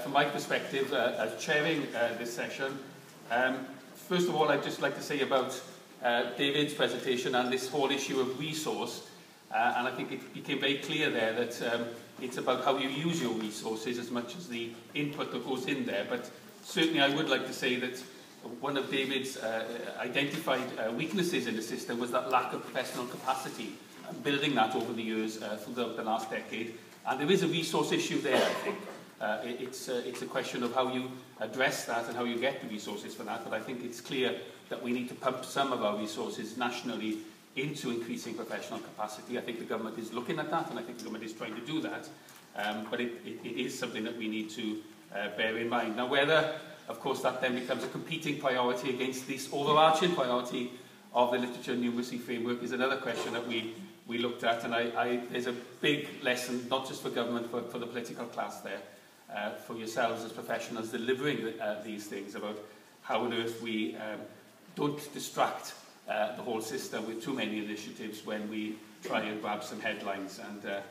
from my perspective as chairing this session. First of all, I'd just like to say about David's presentation and this whole issue of resource. And I think it became very clear there that it's about how you use your resources as much as the input that goes in there. But certainly I would like to say that one of David's identified weaknesses in the system was that lack of professional capacity, and building that over the years throughout the last decade. And there is a resource issue there, I think. It's a question of how you address that and how you get the resources for that. But I think it's clear that we need to pump some of our resources nationally into increasing professional capacity. I think the government is looking at that, and I think the government is trying to do that. But it is something that we need to bear in mind. Now, whether, of course, that then becomes a competing priority against this overarching priority of the literature and numeracy framework is another question that we looked at. And there's a big lesson, not just for government, but for the political class there, for yourselves as professionals delivering these things, about how on earth we don't distract the whole system with too many initiatives when we try and grab some headlines. And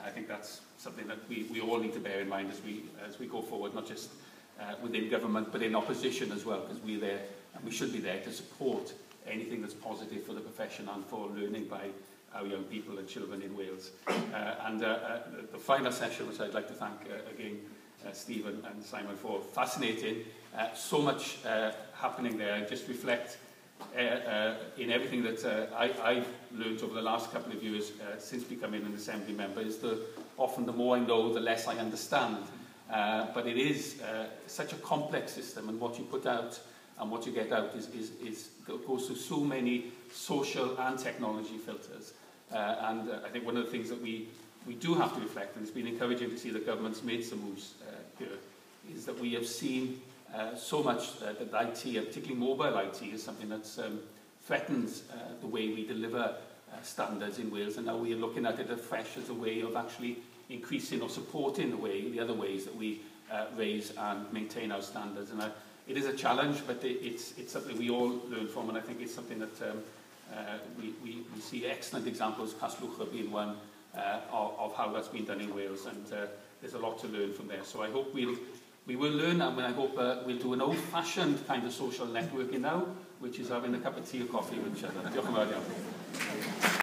I think that's something that we all need to bear in mind as we go forward, not just within government but in opposition as well, because we're there and we should be there to support anything that's positive for the profession and for learning by our young people and children in Wales. The final session, which I'd like to thank again Stephen and Simon for, fascinating. So much happening there. I just reflect in everything that I've learned over the last couple of years since becoming an Assembly member, is that often the more I know, the less I understand. But it is such a complex system, and what you put out and what you get out goes through so many social and technology filters. And I think one of the things that we do have to reflect, and it's been encouraging to see the government's made some moves here, is that we have seen so much that IT, and particularly mobile IT, is something that threatens the way we deliver standards in Wales, and now we are looking at it afresh as a way of actually increasing or supporting the other ways that we raise and maintain our standards. And it is a challenge, but it's something we all learn from, and I think it's something that we see excellent examples, Castlwch being one, of how that's been done in Wales, and there's a lot to learn from there. So I hope we will learn, and I hope we'll do an old-fashioned kind of social networking now, which is having a cup of tea or coffee with each other. Diolch yn fawr iawn.